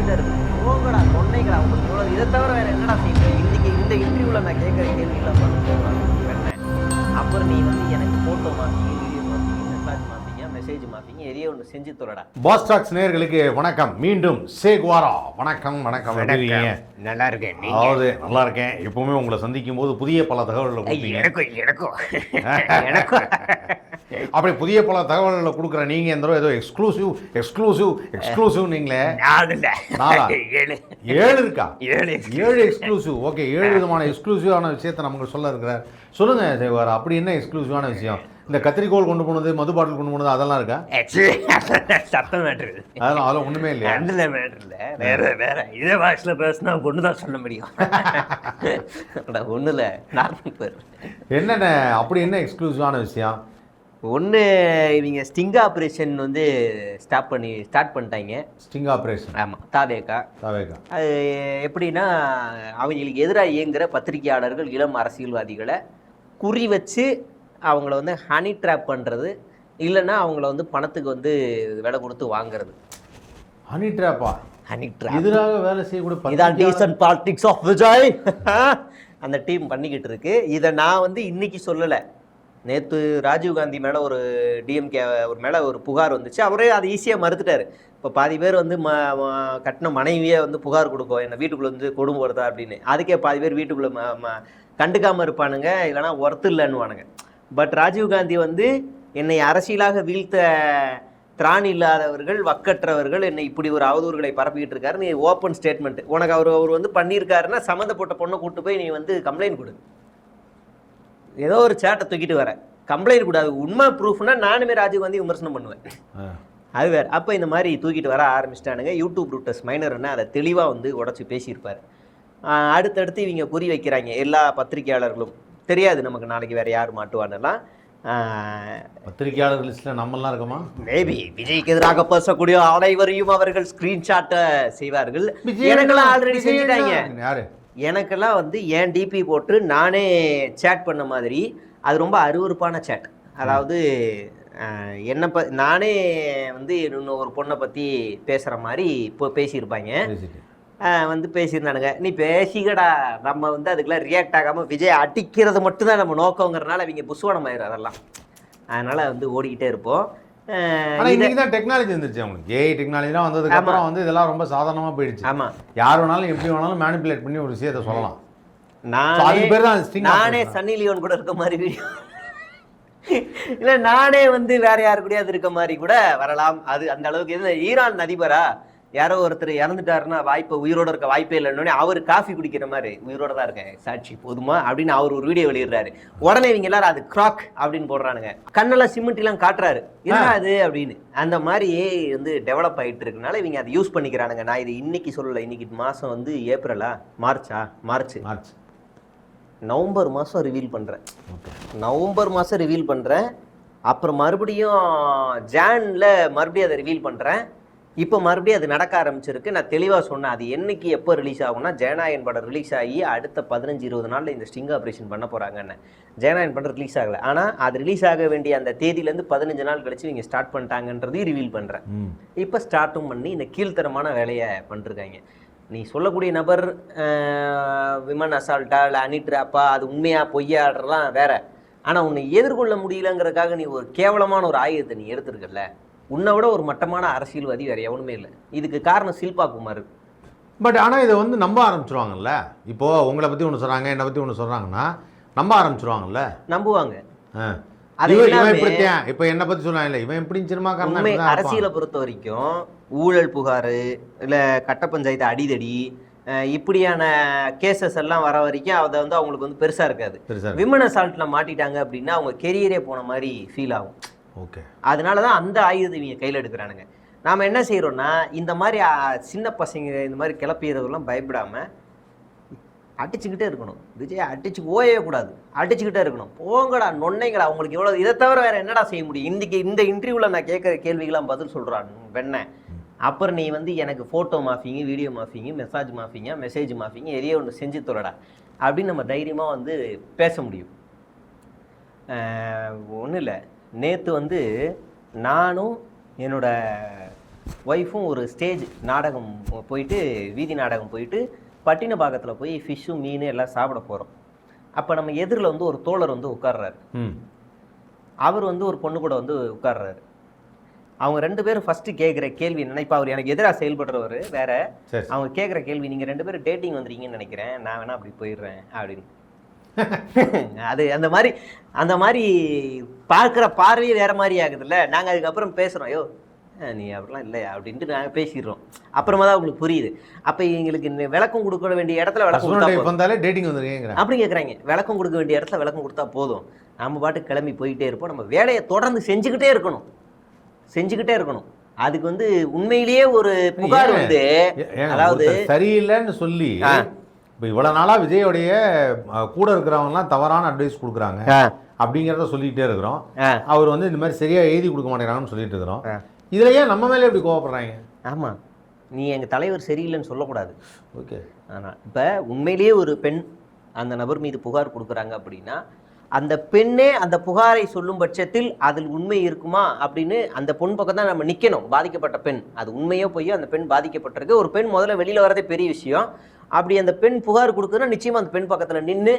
Twitter போங்கடா சொன்னீங்களா உங்களுக்கு இவ்வளோ இதை தவிர வேறு என்னடா செய்யுங்க இன்னைக்கு இந்த இன்டர்வியூவில் நான் கேட்குற கேள்வியெல்லாம் பண்ண அப்புறம் நீ வந்து எனக்கு ஃபோட்டோ மாற்றிங்க வீடியோ மாற்றிங்க மெசேஜ் மாற்றிங்க மெசேஜ் மாற்றிங்க எதையோ ஒன்று செஞ்சு தொலைடா. பாஸ் டாக்ஸ் நேயர்களுக்கு வணக்கம். மீண்டும் சேகுவாரா வணக்கம். வணக்கம். நல்லா இருக்கேன். அதாவது நல்லா இருக்கேன். எப்பவுமே உங்களை சந்திக்கும் போது புதிய பல தகவல்களை எனக்கும் அப்படி புதிய பல தகவல்களை கொடுக்குற நீங்க எந்த ஏதோ எக்ஸ்க்ளூசிவ் நீங்களே 7 இருக்கா? 7 எக்ஸ்க்ளூசிவ். ஓகே, 7 விதமான எக்ஸ்க்ளூசிவான விஷயத்தை நமக்கு சொல்ல இருக்கிறார். சொல்லுங்க சேகுவாரா, அப்படி என்ன எக்ஸ்க்ளூசிவான விஷயம்? இந்த கத்திரிக்கோள் கொண்டு போனது, மது பாட்டில் கொண்டு போனது அதெல்லாம் இருக்கா? சத்தம் மேட்ரு அதெல்லாம் ஒண்ணுமே இல்லையா? அந்த மேட்ரு இல்லை, வேற இதே வாய்ஸ்ல பேசினா ஒன்று தான் சொல்ல முடியும். ஒன்றும் இல்லை, நார்மல் பேர். என்னென்ன அப்படி என்ன எக்ஸ்க்ளூசிவான விஷயம்? ஒன்று, இவங்க ஸ்டிங் ஆப்ரேஷன் வந்து ஸ்டார்ட் பண்ணிட்டாங்க. Sting operation? ஆமாம், தாவேகா. அது எப்படின்னா, அவங்களுக்கு எதிராக இயங்குகிற பத்திரிகையாளர்கள், இளம் அரசியல்வாதிகளை குறி வச்சு அவங்கள வந்து ஹனி ட்ராப் பண்ணுறது, இல்லைன்னா அவங்கள வந்து பணத்துக்கு வந்து விலை கொடுத்து வாங்குறது. ஹனி ட்ராப்பா? ஹனி ட்ராப் எதிராக வேலை செய்யக்கூடிய இதான் டீசன்ட் பாலிடிக்ஸ் ஆஃப் விஜய். அந்த டீம் பண்ணிக்கிட்டு இருக்கு. இதை நான் வந்து இன்னைக்கு சொல்லலை. நேற்று ராஜீவ்காந்தி மேலே ஒரு டிஎம்கே மேலே ஒரு புகார் வந்துச்சு. அவரே அதை ஈஸியாக மறுத்துட்டார். இப்போ பாதி பேர் வந்து கட்டின மனைவியே வந்து புகார் கொடுக்கும், என்னை வீட்டுக்குள்ளே வந்து கொடுமை வருதா அப்படின்னு. அதுக்கே பாதி பேர் வீட்டுக்குள்ளே கண்டுக்காமல் இருப்பானுங்க, இல்லைனா ஒர்த்து இல்லைன்னுவானுங்க. பட் ராஜீவ்காந்தி வந்து என்னை அரசியலாக வீழ்த்த திராணி இல்லாதவர்கள், வக்கற்றவர்கள் என்னை இப்படி ஒரு அவதூறுகளை பரப்பிக்கிட்டு இருக்காரு. நீ ஓப்பன் ஸ்டேட்மெண்ட் உனக்கு அவர் வந்து பண்ணியிருக்காருன்னா சம்மந்தப்பட்ட பொண்ணை கூப்பிட்டு போய் நீ வந்து கம்ப்ளைண்ட் கொடு. ஏதோ ஒரு சேட்டை தூக்கிட்டு வர கம்ப்ளைண்ட் கூடாது. உண்மை ப்ரூஃப்னா நானுமே ராஜீவ்காந்தி விமர்சனம் பண்ணுவேன், அது வேறு. அப்போ இந்த மாதிரி தூக்கிட்டு வர ஆரம்பிச்சிட்டானுங்க. யூடியூப் ரூட்டர்ஸ் மைனர்னா அதை தெளிவாக வந்து உடச்சி பேசியிருப்பார். அடுத்தடுத்து இவங்க குறி வைக்கிறாங்க எல்லா பத்திரிகையாளர்களும். தெரியாது நமக்கு நாளைக்கு வேறு யார் மாட்டுவானெல்லாம். பத்திரிகையாளர் லிஸ்ட்டில் நம்மளாம் இருக்கோமா? மேபி விஜய்க்கு எதிராக பேசக்கூடிய அனைவரையும் அவர்கள் ஸ்க்ரீன்ஷாட்டை செய்வார்கள். எனக்கெல்லாம் ஆல்ரெடி செஞ்சுட்டாங்க. யாரு? எனக்கெல்லாம் வந்து என் டிபி போட்டு நானே சேட் பண்ண மாதிரி. அது ரொம்ப அருவருப்பான சேட். அதாவது என்னை நானே வந்து இன்னொரு பொண்ணை பற்றி பேசுகிற மாதிரி இப்போ பேசியிருப்பாங்க. வந்து பேசியிருந்தானுங்க. நீ பேசிக்கடா, நம்ம வந்து அதுக்கெல்லாம் ரியாக்ட் ஆகாமல் விஜய் அடிக்கிறது மட்டும்தான் நம்ம நோக்கங்கிறனால இவங்க புஸ்வானம் ஆயிரும் அதெல்லாம். அதனால் வந்து ஓடிக்கிட்டே இருப்போம். டெக்னாலஜி வந்துருச்சு அவங்களுக்கு. ஏஐ டெக்னாலஜிலாம் வந்ததுக்கு அப்புறம் வந்து இதெல்லாம் ரொம்ப சாதாரணமாக போயிடுச்சு. ஆமாம், யார் வேணாலும் எப்படி வேணாலும் மேனிபுலேட் பண்ணி ஒரு விஷயத்தை சொல்லலாம். நானே சன்னி லியோன் கூட இருக்க மாதிரி வீடியோ இல்லை, நானே வந்து வேற யாரு கூடயாவது இருக்க மாதிரி கூட வரலாம். அது அந்த அளவுக்கு எது. ஈரான் அதிபரா யாரோ ஒருத்தர் இறந்துட்டாருன்னா உயிரோட இருக்க வாய்ப்பே இல்லைன்னு அவர் காஃபி குடிக்கிற மாதிரி உயிரோட தான் இருக்கேன் சாட்சி போதுமா அப்படின்னு அவர் ஒரு வீடியோ வெளியிடுறாரு. உடனே இவங்க எல்லாரும் அது கிராக் அப்படின்னு போடுறானுங்க. கண்ணெல்லாம் சிமெண்ட்லாம் காட்டுறாரு, என்ன அது அப்படின்னு. அந்த மாதிரி வந்து டெவலப் ஆகிட்டு இருக்கனால இவங்க அதை யூஸ் பண்ணிக்கிறானுங்க. நான் இது இன்னைக்கு சொல்லலை. இன்னைக்கு மாதம் வந்து ஏப்ரலா மார்ச் நவம்பர் மாதம் ரிவீல் பண்ணுறேன். அப்புறம் மறுபடியும் ஜானில் மறுபடியும் அதை ரிவீல் பண்ணுறேன். இப்போ மறுபடியும் அது நடக்க ஆரம்பிச்சிருக்கு. நான் தெளிவாக சொன்னேன், அது என்னைக்கு எப்போ ரிலீஸ் ஆகும்னா, ஜெயநாயகன் படம் ரிலீஸ் ஆகி அடுத்த 15-20 நாளில் இந்த ஸ்டிங் ஆப்ரேஷன் பண்ண போகிறாங்கன்னு. ஜெயநாயகன் படம் ரிலீஸ் ஆகலை, ஆனால் அது ரிலீஸ் ஆக வேண்டிய அந்த தேதியிலேருந்து 15 நாள் கழிச்சு இவங்க ஸ்டார்ட் பண்ணிட்டாங்கன்றதையும் ரிவீல் பண்ணுறேன். இப்போ ஸ்டார்ட்டும் பண்ணி இந்த கீழ்த்தரமான வேலையை பண்ணிருக்காங்க. நீ சொல்லக்கூடிய நபர் விமன் அசால்ட்டா இல்லை ஹனி ட்ராப்பா, அது உண்மையா பொய்யாடுறலாம் வேற. ஆனால் உன்னை எதிர்கொள்ள முடியலங்கிறதுக்காக நீ ஒரு கேவலமான ஒரு ஆயுதத்தை நீ எடுத்துருக்கல. உன்னை விட ஒரு மட்டமான அரசியல்வாதி வேற எவனுமே இல்லை. இதுக்கு காரணம் ஷில்பா குமார். பட் ஆனால் இதை வந்து நம்ப ஆரம்பிச்சிருவாங்கல்ல. இப்போ உங்களை பற்றி ஒன்று சொல்கிறாங்க, என்னை பற்றி ஒன்று சொல்கிறாங்கன்னா நம்ப ஆரம்பிச்சிருவாங்கல்ல. நம்புவாங்க. இப்போ என்னை பற்றி சொல்லுவாங்க, இல்லை இவன் எப்படி சினிமாக்காரன். அரசியலை பொறுத்த வரைக்கும் ஊழல் புகார் இல்லை கட்ட பஞ்சாயத்து அடிதடி இப்படியான கேசஸ் எல்லாம் வர வரைக்கும் அதை வந்து அவங்களுக்கு வந்து பெருசாக இருக்காது. விமன் அசால்ட்டில் மாட்டிட்டாங்க அப்படின்னா அவங்க கெரியரே போன மாதிரி ஃபீல் ஆகும். ஓகே, அதனால தான் அந்த ஆயுதத்தை இவங்க கையில் எடுக்கிறானுங்க. நாம் என்ன செய்கிறோன்னா, இந்த மாதிரி சின்ன பசங்க இந்த மாதிரி கிளப்பிடுறதெல்லாம் பயப்படாமல் அடிச்சுக்கிட்டே இருக்கணும். விஜய் அடிச்சு ஓயவே கூடாது, அடிச்சுக்கிட்டே இருக்கணும். போங்கடா நொன்னைங்களா, அவங்களுக்கு எவ்வளோ இதை தவிர வேறு என்னடா செய்ய முடியும்? இன்றைக்கி இந்த இன்டர்வியூவில் நான் கேட்குற கேள்விகளாம் பதில் சொல்கிறான் வெண்ண. அப்புறம் நீ வந்து எனக்கு ஃபோட்டோ மாஃபிங்க, வீடியோ மாஃபிங்க, மெசேஜ் மாஃபிங்க எதையோ ஒன்று செஞ்சு தொலைடா அப்படின்னு நம்ம தைரியமாக வந்து பேச முடியும். ஒன்றும் இல்லை, நேற்று வந்து நானும் என்னோட ஒய்ஃபும் ஒரு ஸ்டேஜ் நாடகம் போயிட்டு, வீதி நாடகம் போயிட்டு பட்டினப்பாக்கத்தில் போய் ஃபிஷ்ஷும் மீன் எல்லாம் சாப்பிட போகிறோம். அப்போ நம்ம எதிரில் வந்து ஒரு தோழர் வந்து உட்கார்றாரு. அவர் வந்து ஒரு பொண்ணு கூட வந்து உட்கார்றாரு. அவங்க 2 பேரும் ஃபர்ஸ்ட் கேட்குற கேள்வி என்னன்னா, இப்போ அவர் எனக்கு எதிராக செயல்படுறவர் வேற. அவங்க கேட்குற கேள்வி, நீங்கள் 2 பேரும் டேட்டிங் வந்துருக்கீங்கன்னு நினைக்கிறேன், நான் வேணா அப்படி போயிடுறேன் அப்படின்னு. அது அந்த மாதிரி பார்க்குற பார்வையே வேற மாதிரி ஆகுதுல்ல. நாங்கள் அதுக்கப்புறம் பேசுகிறோம், ஐயோ நீ அப்படிலாம் இல்லையா அப்படின்ட்டு நாங்கள் பேசிடுறோம். அப்புறமா தான் உங்களுக்கு புரியுது. அப்போ எங்களுக்கு விளக்கம் கொடுக்க வேண்டிய இடத்துல விளக்கம் கொடுத்தா டேட்டிங் வந்துருக்கீங்க அப்படி கேட்குறாங்க. விளக்கம் கொடுக்க வேண்டிய இடத்துல விளக்கம் கொடுத்தா போதும், நம்ம பாட்டுக்கு கிளம்பி போயிட்டே இருப்போம். நம்ம வேலையை தொடர்ந்து செஞ்சுக்கிட்டே இருக்கணும். அதுக்கு வந்து உண்மையிலேயே ஒரு புகார் வந்து, அதாவது சரியில்லைன்னு சொல்லி இப்போ இவ்வளவு நாளா விஜயோடைய கூட இருக்கிறவங்கலாம் தவறான அட்வைஸ் கொடுக்குறாங்க அப்படிங்கிறத சொல்லிக்கிட்டே இருக்கிறோம். அவர் வந்து இந்த மாதிரி சரியா எழுதி கொடுக்க மாட்டேங்கிறாங்கன்னு சொல்லிட்டு இருக்கிறோம். இதுல ஏன் நம்ம மேலே எப்படி கோவப்படுறாங்க? ஆமா, நீ எங்க தலைவர் சரியில்லைன்னு சொல்லக்கூடாது. ஓகே, ஆனால் இப்போ உண்மையிலேயே ஒரு பெண் அந்த நபர் மீது புகார் கொடுக்குறாங்க அப்படின்னா, அந்த பெண்ணே அந்த புகாரை சொல்லும் பட்சத்தில் அதில் உண்மை இருக்குமா அப்படின்னு அந்த பொன் பக்கம் தான் நம்ம நிற்கணும். பாதிக்கப்பட்ட பெண், அது உண்மையோ போய் அந்த பெண் பாதிக்கப்பட்டிருக்கு. ஒரு பெண் முதல்ல வெளியில் வரதே பெரிய விஷயம். அப்படி அந்த பெண் புகார் கொடுக்குன்னா நிச்சயமாக அந்த பெண் பக்கத்தில் நின்று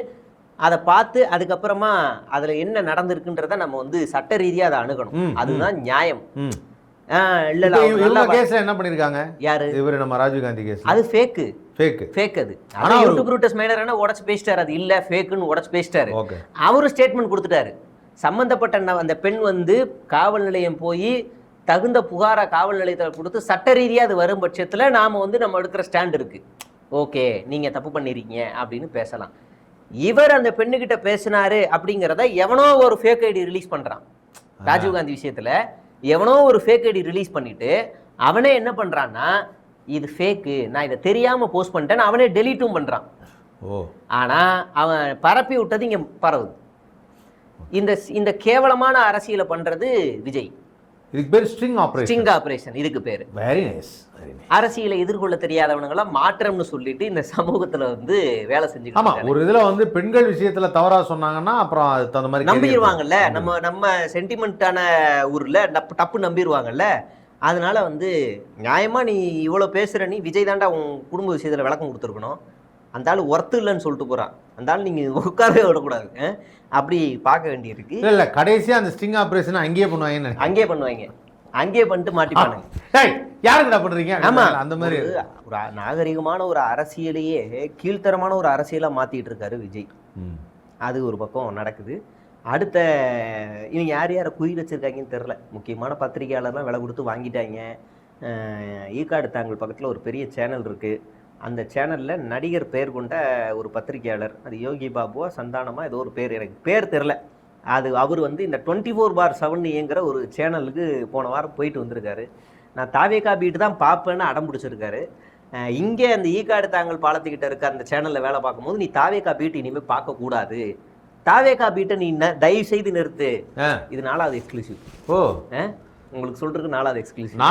அதை பார்த்து அதுக்கப்புறமா அதில் என்ன நடந்திருக்குன்றத நம்ம வந்து சட்ட ரீதியாக அதை அணுகணும். அதுதான் நியாயம். என்ன பண்ணிருக்காங்க யாரு இவரு? நம்ம ராஜீவ்காந்தி கேஸ். அது ஃபேக். அது ஆனா யூடியூப் ரூட்டஸ் மைனரான உடைச்சு பேசிட்டாரு. அது இல்ல ஃபேக்குன்னு உடைச்சு பேசிட்டாரு. அவரு ஸ்டேட்மெண்ட் கொடுத்துட்டாரு. சம்பந்தப்பட்ட அந்த பெண் வந்து காவல் நிலையம் போய் தகுந்த புகாரா காவல் நிலையத்தில் கொடுத்து சட்ட ரீதியா அது வரும் பட்சத்துல நாம வந்து நம்ம எடுக்கிற ஸ்டாண்ட் இருக்கு. ஓகே, நீங்க தப்பு பண்ணிருக்கீங்க அப்படின்னு பேசலாம். இவர் அந்த பெண்ணுகிட்ட பேசினாரு அப்படிங்கிறத எவனோ ஒரு ஃபேக் ஐடி ரிலீஸ் பண்றான். ராஜீவ்காந்தி விஷயத்துல எவனோ ஒரு ஃபேக் ஐடி ரிலீஸ் பண்ணிட்டு அவனே என்ன பண்றான்னா, இது ஃபேக்கு, நான் இதை தெரியாம போஸ்ட் பண்ணிட்டேன், அவனே டெலீட்டும் பண்றான். ஆனா அவன் பரப்பி விட்டது இங்க பரவுது. இந்த கேவலமான அரசியலை பண்றது விஜய். இதுக்கு பேர் ஸ்ட்ரிங் ஆபரேஷன். இதுக்கு பேரு வெரி நைஸ். அரசியலை எதிர்கொள்ள தெரியாதவனுங்களாம் மாற்றம்னு சொல்லிட்டு இந்த சமூகத்துல வந்து வேலை செஞ்சுக்கிட்டு. ஆமா, ஒரு இதுல வந்து பெண்கள் விஷயத்துல தவறா சொன்னாங்கன்னா அப்புறம் அது தகுந்த மாதிரி நம்பிடுவாங்கல்ல. நம்ம சென்டிமெண்டான ஊர்ல டப்பு நம்பிடுவாங்கல்ல. அதனால வந்து நியாயமா நீ இவ்வளவு பேசுற, நீ விஜய் தாண்டா உன் குடும்ப விஷயத்துல விளக்கம் கொடுத்துருக்கணும். அந்த ஆள் ஒர்த்து இல்லைன்னு சொல்லிட்டு போறான். அந்த ஆள் நீங்க உட்காரவே விடக்கூடாது. அப்படி பார்க்க வேண்டியிருக்கு. இல்ல கடைசியா அந்த ஸ்டிங் ஆபரேஷன் அங்கேயே பண்ணுவாங்க. அங்கேயே பண்ணிட்டு மாட்டிப்பானுங்க. யாருக்குடா பண்றீங்க? ஆமா, அந்த மாதிரி ஒரு நாகரிகமான ஒரு அரசியலையே கீழ்த்தரமான ஒரு அரசியலா மாத்திட்டு இருக்காரு விஜய். அது ஒரு பக்கம் நடக்குது. அடுத்த இவங்க யாரை குறி வச்சிருக்காங்கன்னு தெரில. முக்கியமான பத்திரிகையாளர்லாம் விலை கொடுத்து வாங்கிட்டாங்க. ஈக்காடு தாங்கல் பக்கத்தில் ஒரு பெரிய சேனல் இருக்குது. அந்த சேனலில் நடிகர் பெயர் கொண்ட ஒரு பத்திரிகையாளர், அது யோகி பாபுவா சந்தானமா ஏதோ ஒரு பேர், எனக்கு பேர் தெரில. அது அவர் வந்து இந்த 24/7 இயங்குற ஒரு சேனலுக்கு போன வாரம் போயிட்டு வந்திருக்காரு. நான் தாவேகா பீட்டு தான் பார்ப்பேன்னு அடம் பிடிச்சிருக்காரு. இங்கே அந்த ஈக்காடு தாங்கல் பாலத்துக்கிட்ட இருக்க அந்த சேனலில் வேலை பார்க்கும்போது, நீ தாவேகா பீட்டு இனிமேல் பார்க்கக்கூடாது, தாவேகா பீட்டை நீ தயவு செய்து நிறுத்து, இது 4வது எக்ஸ்க்ளூசிவ். உங்களுக்கு சொல்றதுக்கு 4வது எக்ஸ்க்ளூசிவ்.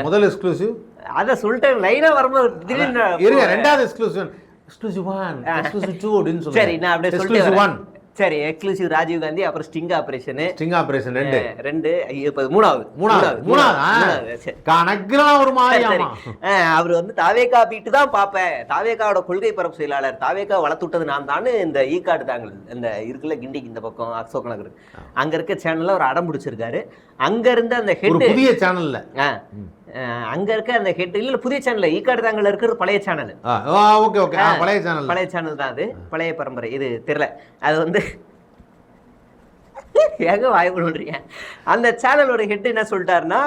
முதல் எக்ஸ்க்ளூசிவ் அத சொல்லிட்டேன். லைனா வரும்போது திடீர்னு இருங்க, 2வது எக்ஸ்க்ளூசிவ் 1 எக்ஸ்க்ளூசிவ் 2 அப்படின்னு சொல்றேன். சரி, நான் அப்படியே சொல்லிட்டேன். சரி, எக்ஸ்க்ளூசிவ் ராஜீவ்காந்தி, அப்புறம் ஸ்டிங் ஆபரேஷன் 2 இப்ப 3வது கணக்குலாம் ஒரு மாதிரி. அவர் வந்து தாவேகா பீட்டு தான் பார்ப்பேன், தாவேகாவோட கொள்கை பரப்பு செயலாளர், தாவேகா வளர்த்து விட்டது நான் தான். இந்த ஈக்காடு தாங்கல் இந்த இருக்குல்ல கிண்டிக்கு இந்த பக்கம் அசோக் நகர், அங்க இருக்க சேனல்ல ஒரு அடம் பிடிச்சிருக்காரு. அங்க இருந்த அந்த ஹெட் புதிய சேனல்ல அங்க இருக்க அந்த ஹெட் இல்ல, புதிய சேனல்ல ஈக்காடு தாங்கல் இருக்கிறது பழைய சேனல். பழைய சேனல் தான் அது, பழைய பரம்பரை. இது தெரியல, அது வந்து ஏக வாய்ப்பு பண்றீங்க. அந்த சேனலோட ஹெட் என்ன சொல்லிட்டாருன்னா,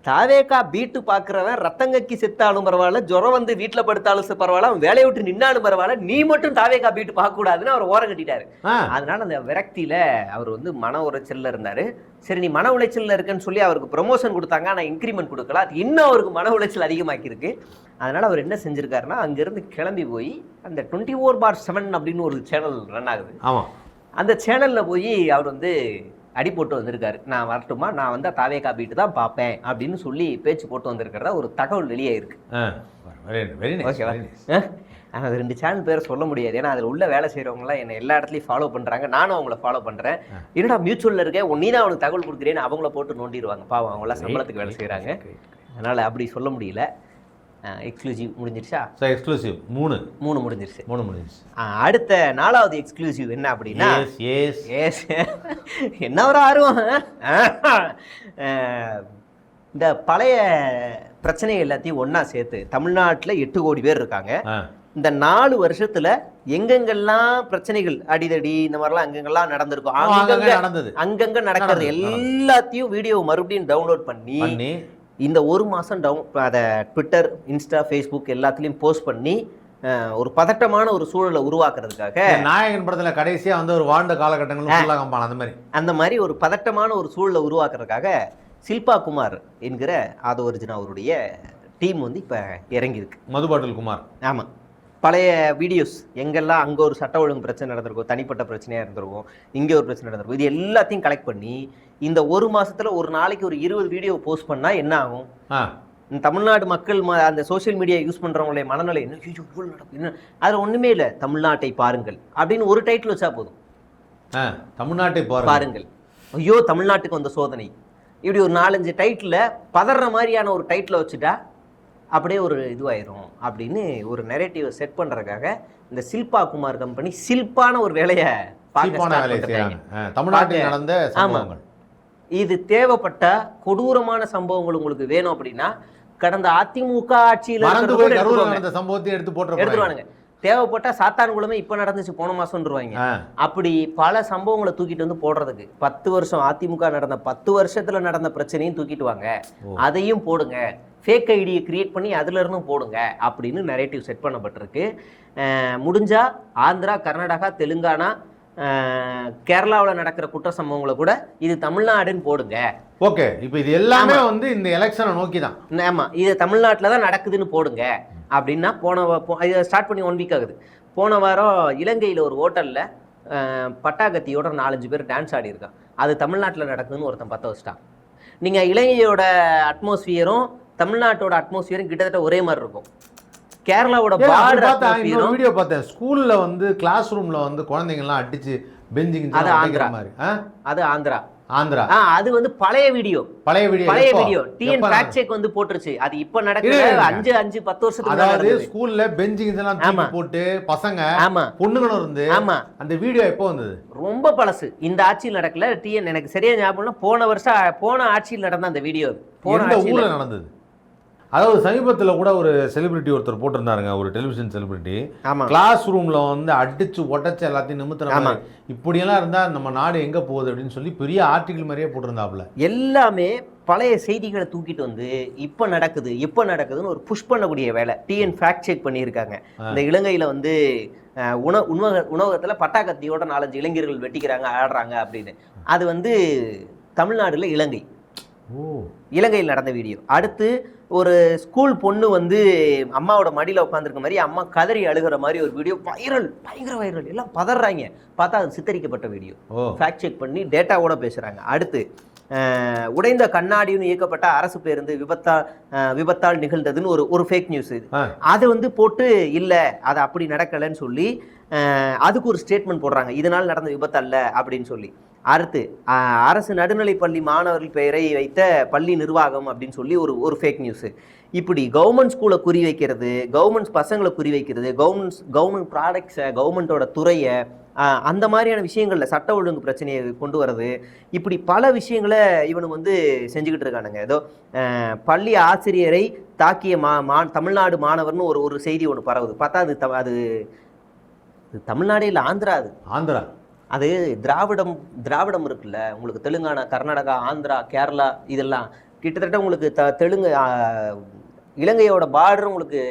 தாவேகா பீட்டு பாக்குறவன் ரத்தங்கக்கி செத்தாலும் பரவாயில்ல, ஜுரம் வந்து வீட்டுல படுத்தாலும் பரவாயில்ல, அவன் வேலையை விட்டு நின்னாலும் பரவாயில்ல, நீ மட்டும் தாவேகா பீட்டு பார்க்க கூடாதுன்னு அவர் ஓரம் கட்டிட்டாரு. அதனால அந்த விரக்தியில அவர் வந்து மன உளைச்சல்ல இருந்தாரு. சரி, நீ மன உளைச்சல்ல இருக்குன்னு சொல்லி அவருக்கு ப்ரொமோஷன் கொடுத்தாங்க, ஆனா இன்க்ரிமெண்ட் கொடுக்கல. அது இன்னும் அவருக்கு மன உளைச்சல் அதிகமாக்கி இருக்கு. அதனால அவர் என்ன செஞ்சிருக்காருன்னா, அங்கிருந்து கிளம்பி போய் அந்த 24/7 அப்படின்னு ஒரு சேனல் ரன் ஆகுது. அந்த சேனல்ல போய் அவர் வந்து அடி போட்டு வந்திருக்காரு. நான் வரட்டுமா, நான் வந்து தாவேகா பீட்டு தான் பார்ப்பேன் அப்படின்னு சொல்லி பேச்சு போட்டு வந்திருக்கிறதா ஒரு தகவல் வெளியே இருக்கு. ஓகேவா? அது 2 சேனல் பேரை சொல்ல முடியாது, ஏன்னா அதில் உள்ள வேலை செய்கிறவங்களாம் என்னை எல்லா இடத்துலையும் ஃபாலோ பண்ணுறாங்க, நானும் அவங்கள ஃபாலோ பண்ணுறேன். என்னடா மியூச்சுவலில் இருக்கேன், நீ தான் அவனுக்கு தகவல் கொடுக்குறேன்னு அவங்கள போட்டு நோண்டிடுவாங்க. பாவம், அவங்களாம் சம்பளத்துக்கு வேலை செய்கிறாங்க. அதனால் அப்படி சொல்ல முடியல. எக்ஸ்க்ளூசிவ் முடிஞ்சிருச்சா? ஸோ எக்ஸ்க்ளூசிவ் 3 முடிஞ்சிருச்சு. அடுத்த 4வது எக்ஸ்க்ளூசிவ் என்ன அப்படின்னா, என்ன ஒரு ஆர்வம், இந்த பழைய பிரச்சனை எல்லாத்தையும் ஒன்றா சேர்த்து தமிழ்நாட்டில் 8 கோடி பேர் இருக்காங்க. இந்த 4 வருஷத்துல எங்கெங்கெல்லாம் பிரச்சனைகள் அடிதடி இந்த மாதிரிலாம் அங்கங்கெல்லாம் நடந்திருக்கும், அங்கங்க நடக்கிறது எல்லாத்தையும் வீடியோ மறுபடியும் டவுன்லோட் பண்ணி இந்த 1 மாதம் அதை ட்விட்டர், இன்ஸ்டா, ஃபேஸ்புக் எல்லாத்துலேயும் போஸ்ட் பண்ணி ஒரு பதட்டமான ஒரு சூழலை உருவாக்குறதுக்காக, நாயகன் படத்தில் கடைசியாக வந்து ஒரு வாழ்ந்த காலகட்டங்கள் அந்த மாதிரி ஒரு பதட்டமான ஒரு சூழலை உருவாக்குறதுக்காக ஷில்பா குமார் என்கிற ஆதோ அர்ஜுனா அவருடைய டீம் வந்து இப்போ இறங்கியிருக்கு. மதுபாட்டில் குமார். ஆமாம். பழைய வீடியோஸ் எங்கெல்லாம் அங்கே ஒரு சட்ட ஒழுங்கு பிரச்சனை நடந்திருக்கும், தனிப்பட்ட பிரச்சனையாக இருந்திருக்கும், இங்கே ஒரு பிரச்சனை நடந்திருக்கும், இது எல்லாத்தையும் கலெக்ட் பண்ணி இந்த 1 மாதத்தில் ஒரு நாளைக்கு ஒரு 20 வீடியோ போஸ்ட் பண்ணால் என்ன ஆகும்? தமிழ்நாடு மக்கள் அந்த சோஷியல் மீடியா யூஸ் பண்ணுறவங்களுடைய மனநிலை என்ன, என்ன அதில் ஒன்றுமே இல்லை, தமிழ்நாட்டை பாருங்கள் அப்படின்னு ஒரு டைட்டில் வச்சா போதும். தமிழ்நாட்டை பாருங்கள், ஐயோ தமிழ்நாட்டுக்கு வந்த சோதனை, இப்படி ஒரு 4-5 டைட்டில் பதற மாதிரியான ஒரு டைட்டில் வச்சுட்டா அப்படியே ஒரு இதுவாயிரும் அப்படின்னு ஒரு நெரேட்டிவை செட் பண்ணுறதுக்காக இந்த ஷில்பா குமார் கம்பெனி சில்பான ஒரு வேலையை தமிழ்நாட்டில் நடந்த சம்பவங்கள். இது தேவைப்பட்ட கொடூரமான சம்பவங்கள் உங்களுக்கு வேணும் அப்படின்னா கடந்த அதிமுக ஆட்சியில் சம்பவத்தை எடுத்துருவானுங்க. தேவைப்பட்டா சாத்தான்குளமே இப்ப நடந்துச்சு போன மாசம்ன்றவாங்க. அப்படி பல சம்பவங்களை தூக்கிட்டு வந்து போடுறதுக்கு 10 வருஷம் அதிமுக நடந்த 10 வருஷத்துல நடந்த பிரச்சனையும் தூக்கிட்டு வாங்க, அதையும் போடுங்க, ஃபேக் ஐடியை கிரியேட் பண்ணி அதுல இருந்தும் போடுங்க அப்படின்னு நரேட்டிவ் செட் பண்ணப்பட்டிருக்கு. முடிஞ்சா ஆந்திரா, கர்நாடகா, தெலுங்கானா, கேரளாவில் நடக்கிற குற்ற சம்பவங்களை கூட இது தமிழ்நாடுன்னு போடுங்க. ஓகே, இப்போ இது எல்லாமே வந்து இந்த எலெக்ஷனை நோக்கி தான். ஆமா, இது தமிழ்நாட்டில் தான் நடக்குதுன்னு போடுங்க அப்படின்னா இதை ஸ்டார்ட் பண்ணி 1 வீக் ஆகுது. போன வாரம் இலங்கையில் ஒரு ஹோட்டலில் பட்டாக்கத்தியோட 4-5 பேர் டான்ஸ் ஆடி இருக்கான். அது தமிழ்நாட்டில் நடக்குதுன்னு ஒருத்தன் 10 வச்சிட்டான். நீங்கள் இலங்கையோட அட்மாஸ்பியரும் தமிழ்நாட்டோட அட்மாஸ்பியரும் கிட்டத்தட்ட ஒரே மாதிரி இருக்கும். கேரளாவோட வீடியோ பார்த்தேன், ஸ்கூல்ல வந்து கிளாஸ் ரூம்ல வந்து குழந்தைங்கலாம் அடிச்சு பெஞ்சிங், அது ஆந்திரா மாதிரி. அது ஆந்திரா. அது வந்து பழைய வீடியோ டிஎன் ஃபேக்ட் செக் வந்து போட்டுருச்சு. அது இப்ப நடக்குது 5-10 வருஷத்துக்கு அதாவது ஸ்கூல்ல பெஞ்சிங் இதெல்லாம் போட்டு பசங்க பொண்ணுங்களும் இருந்து. ஆமா, அந்த வீடியோ எப்போ வந்தது? ரொம்ப பழசு. இந்த ஆட்சியில் நடக்கல. டிஎன் எனக்கு சரியா ஞாபகம், போன ஆட்சியில் நடந்த அந்த வீடியோ போன ஊர்ல நடந்தது. அதாவது சமீபத்தில் கூட ஒரு செலிபிரிட்டி ஒருத்தர் போட்டிருந்தாருங்க, ஒரு டெலிவிஷன் செலிபிரிட்டி, கிளாஸ் ரூம்ல வந்து அடிச்சு உடச்சு எல்லாத்தையும் நிமித்துறாங்க, இப்படியெல்லாம் இருந்தா நம்ம நாடு எங்க போகுது அப்படின்னு சொல்லி பெரிய ஆர்டிகிள் மாதிரியே போட்டிருந்தாப்புல. எல்லாமே பழைய செய்திகளை தூக்கிட்டு வந்து இப்ப நடக்குதுன்னு ஒரு புஷ் பண்ணக்கூடிய வேலை டிஎன் ஃபேக்ட் செக் பண்ணியிருக்காங்க. இந்த இலங்கையில வந்து உணவகத்துல பட்டாக்கத்தியோட 4-5 இளைஞர்கள் வெட்டிக்கிறாங்க, ஆடுறாங்க அப்படின்னு. அது வந்து தமிழ்நாடுல இலங்கையில் நடந்த வீடியோ. அடுத்து ஒரு ஸ்கூல் பொண்ணு வந்து அம்மாவோட மடியில் உட்காந்துருக்க மாதிரி அம்மா கதறி அழுகிற மாதிரி ஒரு வீடியோ பயங்கர வைரல். எல்லாம் பதறாங்க. பார்த்தா அது சித்தரிக்கப்பட்ட வீடியோ. ஃபேக்ட் செக் பண்ணி டேட்டாவோட பேசுகிறாங்க. அடுத்து உடைந்த கண்ணாடின்னு இயக்கப்பட்ட அரசு பேருந்து விபத்தால் நிகழ்ந்ததுன்னு ஒரு ஃபேக் நியூஸ். அது வந்து போட்டு இல்லை அது அப்படி நடக்கலைன்னு சொல்லி அதுக்கு ஒரு ஸ்டேட்மெண்ட் போடுறாங்க, இதனால் நடந்த விபத்து அல்ல அப்படின்னு சொல்லி. அடுத்து அரசு நடுநிலைப்பள்ளி மாணவர்கள் பெயரை வைத்த பள்ளி நிர்வாகம் அப்படின்னு சொல்லி ஒரு ஃபேக் நியூஸு. இப்படி கவர்மெண்ட் ஸ்கூலை குறி வைக்கிறது, கவர்மெண்ட் பசங்களை குறி வைக்கிறது, கவர்மெண்ட் ப்ராடக்ட்ஸை, கவர்மெண்ட்டோட துறையை, அந்த மாதிரியான விஷயங்களில் சட்ட ஒழுங்கு பிரச்சனையை கொண்டு வர்றது, இப்படி பல விஷயங்களை இவனுக்கு வந்து செஞ்சுக்கிட்டு இருக்கானுங்க. ஏதோ பள்ளி ஆசிரியரை தாக்கிய தமிழ்நாடு மாணவர்னு ஒரு செய்தி ஒன்று பரவுது. பார்த்தா அது தமிழ்நாடே இல்லை, ஆந்திரா. அது திராவிடம் இருக்குல்ல உங்களுக்கு, தெலுங்கானா, கர்நாடகா, ஆந்திரா, கேரளா, இதெல்லாம் கிட்டத்தட்ட உங்களுக்கு தெலுங்கு இலங்கையோட பார்டர் உங்களுக்கு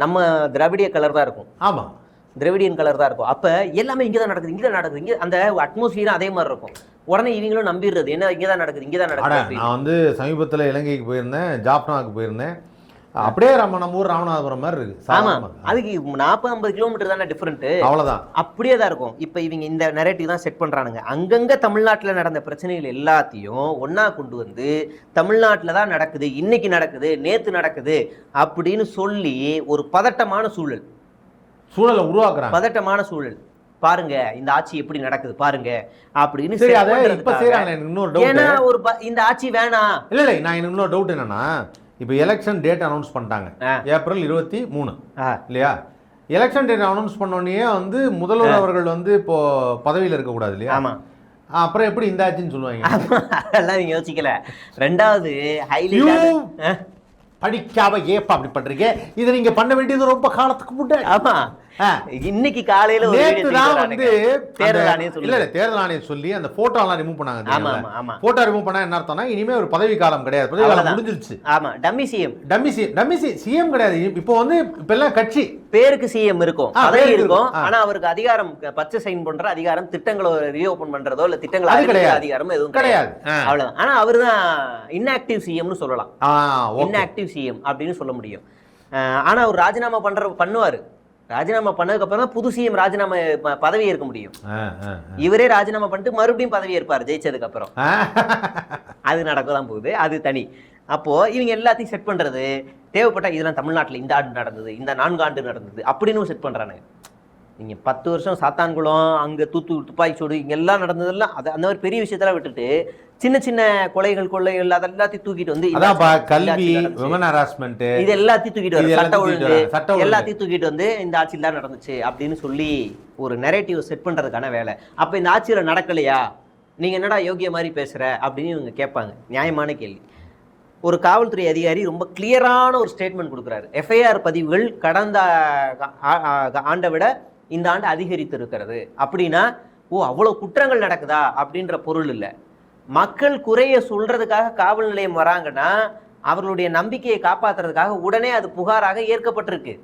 நம்ம திராவிடிய கலர் தான் இருக்கும். ஆமாம், திராவிடியன் கலர் தான் இருக்கும். அப்போ எல்லாமே இங்கே தான் நடக்குது, இங்கே அந்த அட்மாஸ்பியரும் அதே மாதிரி இருக்கும். உடனே இவங்களும் நம்பிடுறது, என்ன இங்கே தான் நடக்குது. நான் வந்து சமீபத்தில் இலங்கைக்கு போயிருந்தேன், ஜாப்னாவுக்கு போயிருந்தேன். அப்படியே நம்ம ஊர் ராமநாதபுரம் மாதிரி இருக்கு. ஆமா, அதுக்கு 40-50 கிலோமீட்டர் தானே டிஃபரெண்ட், அவ்வளவுதான். அப்படியே தான் இருக்கும். இப்ப இவங்க இந்த நரேட்டிவ் தான் செட் பண்றானுங்க. அங்கங்க தமிழ்நாட்டில் நடந்த பிரச்சனைகள் எல்லாத்தையும் ஒன்னா கொண்டு வந்து தமிழ்நாட்டில் தான் நடக்குது, இன்னைக்கு நடக்குது, நேத்து நடக்குது அப்படின்னு சொல்லி ஒரு பதட்டமான சூழலை உருவாக்குறாங்க. பதட்டமான சூழல் பாருங்க, இந்த ஆட்சி எப்படி நடக்குது பாருங்க அப்படின்னு. ஏன்னா இந்த ஆட்சி வேணாம். இல்ல நான் இன்னொரு டவுட் என்னன்னா, இப்போ எலெக்ஷன் டேட் அனௌன்ஸ் பண்ணிட்டாங்க ஏப்ரல் 23 இல்லையா? எலெக்ஷன் டேட் அனௌன்ஸ் பண்ணோடனே வந்து முதல்வர் அவர்கள் வந்து இப்போ பதவியில் இருக்கக்கூடாது இல்லையா? ஆமா. அப்புறம் எப்படி இந்த ஆச்சுன்னு சொல்லுவாங்க? அதெல்லாம் நீங்க யோசிக்கல. ரெண்டாவது ஹைலைட் படிக்காம ஏப்பா அப்படி பண்றீங்க, இதை நீங்க பண்ண வேண்டியது ரொம்ப காலத்துக்கு முன்னாடி. ஆமா, இன்னைக்கு காலையில வந்து தேர்தல் ஆணையம் சொல்லி அந்த போட்டோ எல்லாம் ரிமூவ் பண்ணாங்க. போட்டோ ரிமூவ் பண்ணா என்ன அர்த்தம்னா இனிமே ஒரு பதவி காலம் கிடையாது, பதவி காலம் முடிஞ்சிருச்சு. ஆமா, டம்மி சிஎம் கிடையாது. இப்போ வந்து இப்ப எல்லாம் கட்சி பேருக்கு சிஎம் இருக்கும், பதவி இருக்கும். ஆனா அவருக்கு அதிகாரம் பச்சை சைன் பண்ற அதிகாரம், திட்டங்களை ரீஓபன் பண்றதோ இல்ல திட்டங்களை அதிகாரம் எதுவும் கிடையாது. அவ்வளவுதான். ஆனா அவருதான் இன்ஆக்டிவ் சிஎம்னு சொல்லலாம். இன்ஆக்டிவ் சிஎம் அப்படின்னு சொல்ல முடியும். ஆனா அவர் ராஜினாமா பண்ணுவாரு. ராஜினாமா பண்ணதுக்கு அப்புறம் தான் புது சிஎம் ராஜினாமா பதவி ஏற்க முடியும். இவரே ராஜினாமா பண்ணிட்டு மறுபடியும் பதவி ஏற்பாரு ஜெயிச்சதுக்கு அப்புறம். அது நடக்கதான் போகுது, அது தனி. அப்போ இவங்க எல்லாத்தையும் செட் பண்றது தேவைப்பட்டா இதெல்லாம் தமிழ்நாட்டில் இந்த ஆண்டு நடந்தது, இந்த 4 ஆண்டு நடந்தது அப்படின்னு செட் பண்றானுங்க. நீங்க 10 வருஷம் சாத்தான்குளம், அங்க துப்பாக்கி சூடு, இங்க எல்லாம் நடந்ததெல்லாம் அது அந்த மாதிரி பெரிய விஷயத்தெல்லாம் விட்டுட்டு சின்ன சின்ன கொள்ளைகள் அதெல்லாத்தையும் தூக்கிட்டு வந்து கல்வி, விமன் ஹராஸ்மென்ட், இது எல்லாத்தையும் தூக்கிட்டு வந்து சட்ட ஒழுங்கு எல்லாத்தையும் தூக்கிட்டு வந்து இந்த ஆட்சியில் தான் நடந்துச்சு அப்படின்னு சொல்லி ஒரு நெரேட்டிவ் செட் பண்றதுக்கான வேலை. அப்ப இந்த ஆட்சியில நடக்கலையா, நீங்க என்னடா யோகிய மாதிரி பேசுற அப்படின்னு இவங்க கேட்பாங்க. நியாயமான கேள்வி. ஒரு காவல்துறை அதிகாரி ரொம்ப கிளியரான ஒரு ஸ்டேட்மெண்ட் கொடுக்குறாரு. எஃப்ஐஆர் பதிவுகள் கடந்த ஆண்டை விட இந்த ஆண்டு அதிகரித்து இருக்கிறது அப்படின்னா அவ்வளோ குற்றங்கள் நடக்குதா அப்படின்ற பொருள் இல்லை. மக்கள் குறைய சொல்றதுக்காக காவல் நிலையம் வராங்கன்னா அவர்களுடைய நம்பிக்கையை காப்பாற்றுறதுக்காக உடனே அது புகாராக ஏற்கப்பட்டிருக்கு.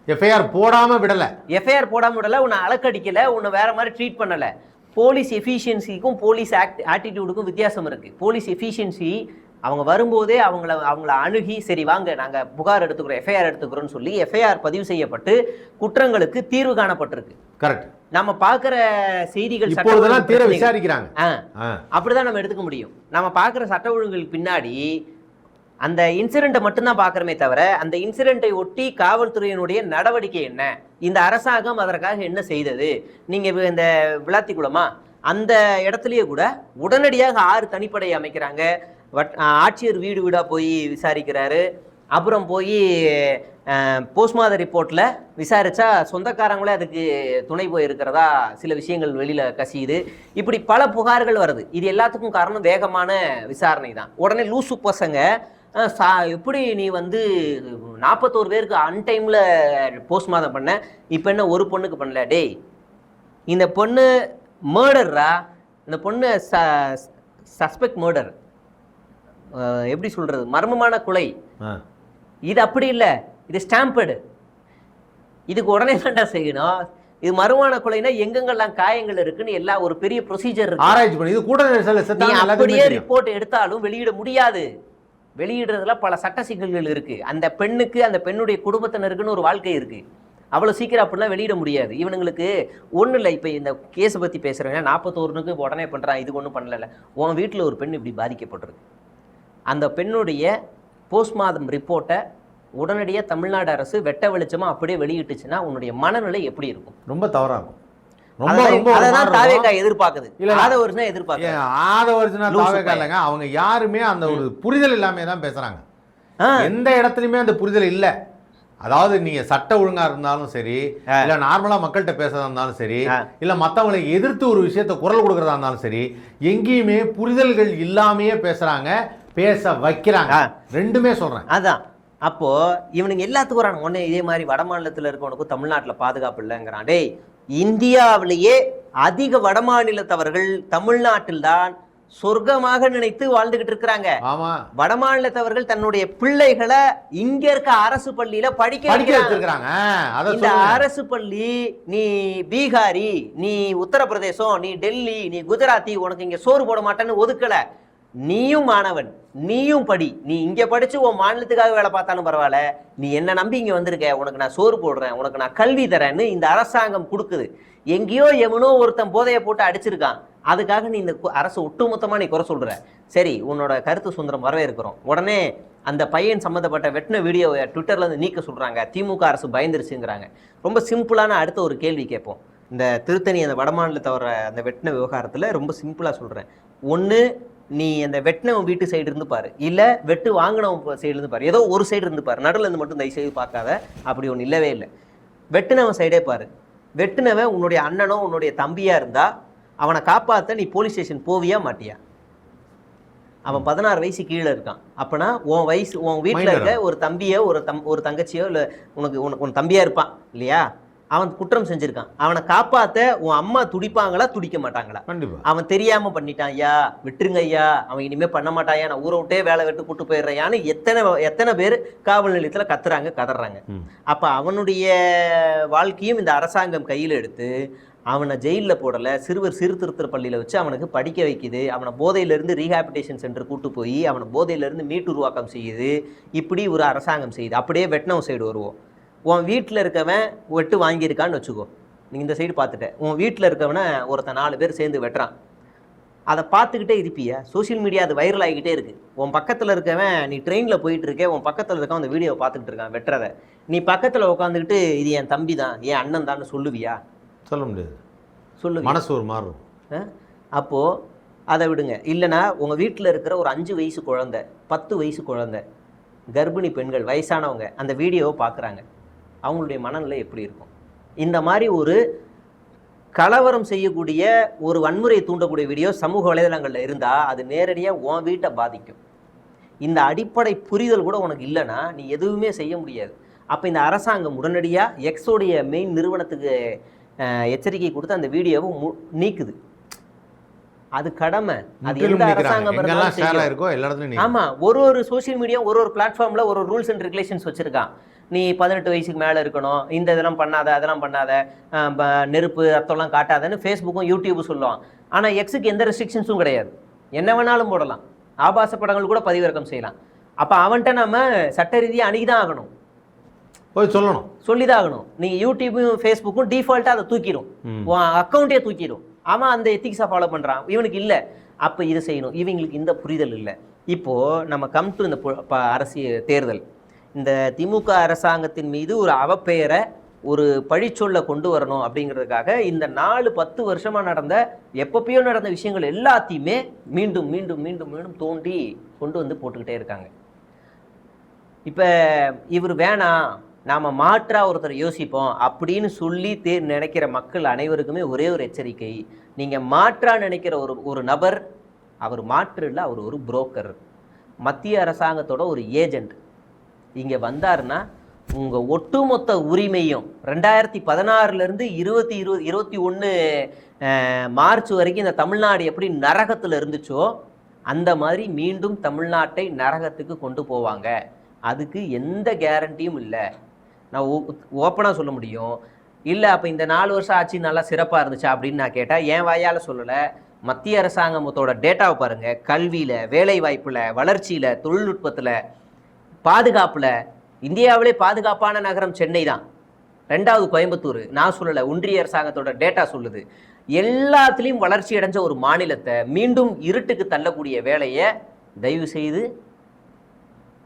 எஃப்ஐஆர் போடாம விடல, உன்னை அலக்கடிக்கல, உன்னை வேற மாதிரி ட்ரீட் பண்ணல. போலீஸ் எஃபிஷியன்சிக்கும் போலீஸ் ஆட்டிடியூடுக்கும் வித்தியாசம் இருக்கு. போலீஸ் எஃபிஷியன்சி அவங்க வரும்போதே அவங்கள அணுகி சரி வாங்க நாங்கள் புகார் எடுத்துக்கிறோம், எஃப்ஐஆர் எடுத்துக்கிறோம்னு சொல்லி எஃப்ஐஆர் பதிவு செய்யப்பட்டு குற்றங்களுக்கு தீர்வு காணப்பட்டிருக்கு. கரெக்ட். நம்ம பார்க்குற செய்திகள் விசாரிக்கிறாங்க, அப்படிதான் நம்ம எடுத்துக்க முடியும். நம்ம பார்க்குற சட்ட ஒழுங்குகளுக்கு பின்னாடி அந்த இன்சிடென்ட்டை மட்டும்தான் பார்க்குறமே தவிர அந்த இன்சிடென்ட்டை ஒட்டி காவல்துறையினுடைய நடவடிக்கை என்ன, இந்த அரசாங்கம் அதற்காக என்ன செய்தது. நீங்கள் இந்த விளாத்திக்குளமா அந்த இடத்துலயே கூட உடனடியாக 6 தனிப்படை அமைக்கிறாங்க. ஆட்சியர் வீடு வீடாக போய் விசாரிக்கிறாரு. அப்புறம் போய் போஸ்ட்மார்ட்டம் ரிப்போர்ட்டில் விசாரித்தா சொந்தக்காரங்களே அதுக்கு துணை போயிருக்கிறதா சில விஷயங்கள் வெளியில் கசியுது. இப்படி பல புகார்கள் வருது. இது எல்லாத்துக்கும் காரணம் வேகமான விசாரணை தான். உடனே லூசு பசங்க எப்படி நீ வந்து 41 பேருக்கு அன்டைமில் போஸ்ட்மார்ட்டம் பண்ண, இப்போ என்ன ஒரு பொண்ணுக்கு பண்ணல? டேய், இந்த பொண்ணு மர்டர்ரா, இந்த பொண்ணு சஸ்பெக்ட் மர்டர், எப்படி சொல்றது, மர்மமான கொலை. இது அப்படி இல்லை, இது ஸ்டாம்படு. இதுக்கு உடனே தான்டா செய்யணும். இது மர்மமான கொலைனா எங்கெங்கெல்லாம் காயங்கள் இருக்குன்னு எல்லாம் ஒரு பெரிய ப்ரொசீஜர் இருக்கு. ஆராய்ச்சி பண்ணி இது கூட அப்படியே ரிப்போர்ட் எடுத்தாலும் வெளியிட முடியாது. வெளியிடுறதுல பல சட்ட சிக்கல்கள் இருக்கு. அந்த பெண்ணுக்கு அந்த பெண்ணுடைய குடும்பத்தினருக்குன்னு ஒரு வாழ்க்கை இருக்கு. அவ்வளோ சீக்கிரம் அப்படிலாம் வெளியிட முடியாது. இவனுங்களுக்கு ஒன்றும் இல்லை. இப்போ இந்த கேஸை பற்றி பேசுகிறேங்க, 41க்கு உடனே பண்ணுறான், இது ஒன்றும் பண்ணல. உன் வீட்டில் ஒரு பெண் இப்படி பாதிக்கப்பட்டிருக்கு, அந்த பெண்ணுடைய போஸ்ட்மார்ட்டம் ரிப்போர்ட்டை உடனடியாக தமிழ்நாடு அரசு வெட்ட வெளிச்சமாக அப்படியே வெளியிட்டுச்சுன்னா உன்னுடைய மனநிலை எப்படி இருக்கும்? ரொம்ப தவறாக இருக்கும். எதிர்பார்க்குது அவங்க யாருமே அந்த ஒரு புரிதல் இல்லாம தான் பேசுறாங்க. எந்த இடத்துலயுமே அந்த புரிதல் இல்லை. அதாவது நீங்க சட்ட ஒழுங்கா இருந்தாலும் சரி, இல்ல நார்மலா மக்கள்கிட்ட பேசுறதா இருந்தாலும் சரி, இல்ல மத்தவங்களை எதிர்த்து ஒரு விஷயத்த குரல் கொடுக்கறதா இருந்தாலும் சரி, எங்கேயுமே புரிதல்கள் இல்லாமையே பேசுறாங்க, பேச வைக்கிறாங்க. ரெண்டுமே சொல்றேன். அதான் அப்போ இவனுங்க எல்லாத்துக்கும் வரான். ஒன்னு இதே மாதிரி வட மாநிலத்தில் இருக்கவனுக்கும் தமிழ்நாட்டில் பாதுகாப்பு இல்லைங்கிறான். டேய், இந்தியாவிலேயே அதிக வடமாநிலத்தவர்கள் தமிழ்நாட்டில் தான் சொர்க்கமாக நினைத்து வாழ்ந்துகிட்டு இருக்கிறாங்க. வடமாநிலத்தவர்கள் தன்னுடைய பிள்ளைகளை இங்க இருக்க அரசு பள்ளியில படிக்க வச்சிருக்காங்க. இந்த அரசு பள்ளி, நீ பீகாரி, நீ உத்தரப்பிரதேசம், நீ டெல்லி, நீ குஜராத்தி, உனக்கு இங்க சோறு போட மாட்டேன்னு ஒதுக்கல. நீயும் மாணவன், நீயும் படி. நீ இங்க படிச்சு உன் மாநிலத்துக்காக வேலை பார்த்தாலும் பரவாயில்ல, நீ என்ன நம்பி இங்க வந்திருக்க, உனக்கு நான் சோறு போடுறேன், உனக்கு நான் கல்வி தரேன்னு இந்த அரசாங்கம் கொடுக்குது. எங்கேயோ எவனோ ஒருத்தன் போதையை போட்டு அடிச்சிருக்கான், அதுக்காக நீ இந்த அரசு ஒட்டுமொத்தமா நீ குறை சொல்ற. சரி, உன்னோட கருத்து சுதந்திரம் வரவேற்கிறோம். உடனே அந்த பையன் சம்மந்தப்பட்ட வெட்டின வீடியோவை ட்விட்டர்ல இருந்து நீக்க சொல்றாங்க. திமுக அரசு பயந்துருச்சுங்கிறாங்க. ரொம்ப சிம்பிளான அடுத்த ஒரு கேள்வி கேட்போம். இந்த திருத்தணி அந்த வடமாநிலத்தவர அந்த வெட்டின விவகாரத்தில் ரொம்ப சிம்பிளாக சொல்கிறேன். ஒன்று, நீ அந்த வெட்டினவன் வீட்டு சைடு இருந்து பாரு, இல்ல வெட்டு வாங்கினவன் சைடு இருந்து பாரு, ஏதோ ஒரு சைடு இருந்து பாரு, நடுவில் இருந்து மட்டும் தயவு செய்து பார்க்காத. அப்படி ஒன்று இல்லவே இல்லை. வெட்டினவன் சைடே பாரு. வெட்டினவன் உன்னுடைய அண்ணனோ உன்னுடைய தம்பியா இருந்தா அவனை காப்பாற்ற நீ போலீஸ் ஸ்டேஷன் போவியா மாட்டியா? அவன் 16 வயசு கீழே இருக்கான். அப்பனா உன் வயசு, உன் வீட்டில் இருக்க ஒரு தம்பியோ ஒரு தங்கச்சியோ இல்லை உனக்கு தம்பியா இருப்பான் இல்லையா, அவன் குற்றம் செஞ்சிருக்கான். அவனை காப்பாற்ற உன் அம்மா துடிப்பாங்களா துடிக்க மாட்டாங்களா? அவன் தெரியாம பண்ணிட்டான் ஐயா, விட்டுருங்க ஐயா, அவன் இனிமே பண்ண மாட்டாயா, நான் ஊரை விட்டே வேலை விட்டு கூட்டு போயிடுறையான்னு எத்தனை பேர் காவல் நிலையத்தில் கதறாங்க. அப்ப அவனுடைய வாழ்க்கையும் இந்த அரசாங்கம் கையில் எடுத்து அவனை ஜெயிலில் போடலை, சிறுவர் சீர்திருத்த பள்ளியில் வச்சு அவனுக்கு படிக்க வைக்குது, அவனை போதையிலேருந்து ரீஹாபிலிட்டேஷன் சென்டர் கூட்டு போய் அவனை போதையிலேருந்து மீட்டுருவாக்கம் செய்யுது. இப்படி ஒரு அரசாங்கம் செய்யுது. அப்படியே வெட்டினவன் சைடு வருவோம். உன் வீட்டில் இருக்கவன் வெட்டு வாங்கியிருக்கான்னு வச்சுக்கோ, நீங்கள் இந்த சைடு பார்த்துட்டேன். உன் வீட்டில் இருக்கவனை ஒருத்தன் 4 பேர் சேர்ந்து வெட்டுறான், அதை பார்த்துக்கிட்டே இருப்பியா? சோசியல் மீடியா அது வைரல் ஆகிக்கிட்டே இருக்குது. உன் பக்கத்தில் இருக்கவன், நீ ட்ரெயினில் போயிட்டு இருக்கே, உன் பக்கத்தில் இருக்கவன் அந்த வீடியோவை பார்த்துக்கிட்டு இருக்கான் வெட்டுறதை, நீ பக்கத்தில் உட்காந்துக்கிட்டு இது என் தம்பி தான், என் அண்ணன் தான் சொல்லுவியா? சொல்ல முடியாது. சொல்லுங்க, மனசு ஒரு மாறும். அப்போது அதை விடுங்க. இல்லைனா உங்கள் வீட்டில் இருக்கிற ஒரு 5 வயசு குழந்தை, 10 வயசு குழந்தை, கர்ப்பிணி பெண்கள், வயசானவங்க அந்த வீடியோவை பார்க்குறாங்க, அவங்களுடைய மனநிலை எப்படி இருக்கும்? இந்த மாதிரி ஒரு கலவரம் செய்யக்கூடிய ஒரு வன்முறையை தூண்டக்கூடிய வீடியோ சமூக வலைதளங்களில் இருந்தால் அது நேரடியாக உன் வீட்டை பாதிக்கும். இந்த அடிப்படை புரிதல் கூட உனக்கு இல்லைன்னா நீ எதுவுமே செய்ய முடியாது. அப்போ இந்த அரசாங்கம் உடனடியாக எக்ஸோடைய மெயின் நிறுவனத்துக்கு எச்சரிக்கை கொடுத்து அந்த வீடியோவை நீக்குது. அது கடமை. அது எந்த அரசாங்கம் இருந்தாலும் ஆமா, ஒரு சோசியல் மீடியா ஒரு பிளாட்ஃபார்ம்ல ஒரு ரூல்ஸ் அண்ட் ரெகுலேஷன்ஸ் வச்சிருக்கான். நீ 18 வயசுக்கு மேலே இருக்கணும், இந்த இதெல்லாம் பண்ணாத, அதெல்லாம் பண்ணாத, நெருப்பு ரத்தம்லாம் காட்டாதன்னு ஃபேஸ்புக்கும் யூடியூபும் சொல்லுவான். ஆனால் எக்ஸுக்கு எந்த ரெஸ்ட்ரிக்ஷன்ஸும் கிடையாது, என்ன வேணாலும் போடலாம், ஆபாச படங்கள் கூட பதிவிறக்கம் செய்யலாம். அப்போ அவன்கிட்ட நம்ம சட்ட ரீதியாக அணுகிதான் ஆகணும், போய் சொல்லிதான் ஆகணும். நீங்கள் யூடியூபும் ஃபேஸ்புக்கும் டிஃபால்ட்டாக அதை தூக்கிடும், உன் அக்கௌண்ட்டே தூக்கிடும். அவன் அந்த எத்திக்ஸை ஃபாலோ பண்ணுறான், இவனுக்கு இல்லை. அப்போ இது செய்யணும், இவங்களுக்கு இந்த புரிதல் இல்லை. இப்போது நம்ம கம் டு இந்த அரசியல் தேர்தல், இந்த திமுக அரசாங்கத்தின் மீது ஒரு அவப்பெயரை, ஒரு பழிச்சொல்லை கொண்டு வரணும் அப்படிங்கிறதுக்காக இந்த 4-10 வருஷமாக நடந்த எப்பப்பயோ நடந்த விஷயங்கள் எல்லாத்தையுமே மீண்டும் மீண்டும் மீண்டும் மீண்டும் தோண்டி கொண்டு வந்து போட்டுக்கிட்டே இருக்காங்க. இப்போ இவர் வேணாம், நாம் மாற்றாக ஒருத்தர் யோசிப்போம் அப்படின்னு சொல்லி நினைக்கிற மக்கள் அனைவருக்குமே ஒரே ஒரு எச்சரிக்கை, நீங்கள் மாற்றாக நினைக்கிற ஒரு நபர், அவர் மாற்று இல்லை, அவர் ஒரு புரோக்கர், மத்திய அரசாங்கத்தோட ஒரு ஏஜெண்ட். இங்கே வந்தாருன்னா உங்கள் ஒட்டுமொத்த உரிமையும் 2016 2021 மார்ச் வரைக்கும் இந்த தமிழ்நாடு எப்படி நரகத்தில் இருந்துச்சோ அந்த மாதிரி மீண்டும் தமிழ்நாட்டை நரகத்துக்கு கொண்டு போவாங்க. அதுக்கு எந்த கேரண்டியும் இல்லை. நான் ஓப்பனாக சொல்ல முடியும். இல்லை அப்போ இந்த 4 வருஷம் ஆட்சி நல்லா சிறப்பாக இருந்துச்சா அப்படின்னு நான் கேட்டால் என் வாயால் சொல்லலை. மத்திய அரசாங்கத்தோட டேட்டாவை பாருங்கள். கல்வியில், வேலை வாய்ப்பில், வளர்ச்சியில், தொழில்நுட்பத்தில், பாதுகாப்பில் இந்தியாவிலே பாதுகாப்பான நகரம் சென்னை தான், 2வது கோயம்புத்தூர். நான் சொல்லலை, ஒன்றிய அரசாங்கத்தோட டேட்டா சொல்லுது. எல்லாத்துலேயும் வளர்ச்சி அடைஞ்ச ஒரு மாநிலத்தை மீண்டும் இருட்டுக்கு தள்ளக்கூடிய வேலையை தயவு செய்து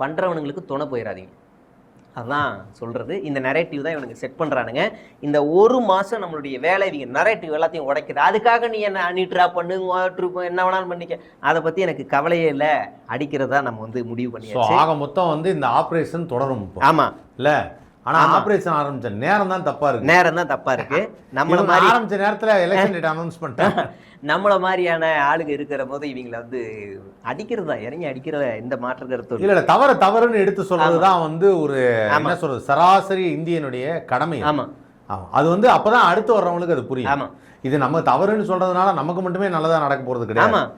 பண்ணுறவனுங்களுக்கு துணை போயிடாதீங்க. அதுதான் சொல்கிறது. இந்த நரேட்டிவ் தான் இவனுக்கு செட் பண்ணுறானுங்க. இந்த 1 மாதம் நம்மளுடைய வேலை இவங்க நரேட்டிவ் எல்லாத்தையும் உடைக்குது. அதுக்காக நீ என்ன அணிட்ரா பண்ணு, என்ன வேணாலும் பண்ணிக்க, அதை பற்றி எனக்கு கவலையே இல்லை, அடிக்கிறதா நம்ம வந்து முடிவு பண்ணியாச்சு. ஆக மொத்தம் இந்த ஆப்ரேஷன் தொடரும். ஆமாம் இல்லை, ஆனால் ஆப்ரேஷன் ஆரம்பிச்ச நேரம் தான் தப்பாக இருக்குது. நேரம் தான் தப்பாக இருக்குது. நம்மள மாதிரி ஆரம்பித்த நேரத்தில் எலெக்ஷன் டேட் அனௌன்ஸ் பண்ணிட்டேன். நம்மளை மாதிரியான ஆளுங்க இருக்கிற போது இவங்களை வந்து அடிக்கிறது தான், இறங்கி அடிக்கிற எந்த மாற்று கருத்தும் இல்லை. தவறுன்னு எடுத்து சொல்றது தான் ஒரு என்ன சொல்றது, சராசரி இந்தியனுடைய கடமை. ஆமாம் ஆமாம், அது அப்பதான் அடுத்து வர்றவங்களுக்கு அது புரியும். ஆமாம், இது நம்ம தவறுன்னு சொல்றதுனால நமக்கு மட்டுமே நல்லதா நடக்க போறது கிடையாது. ஆமாம்,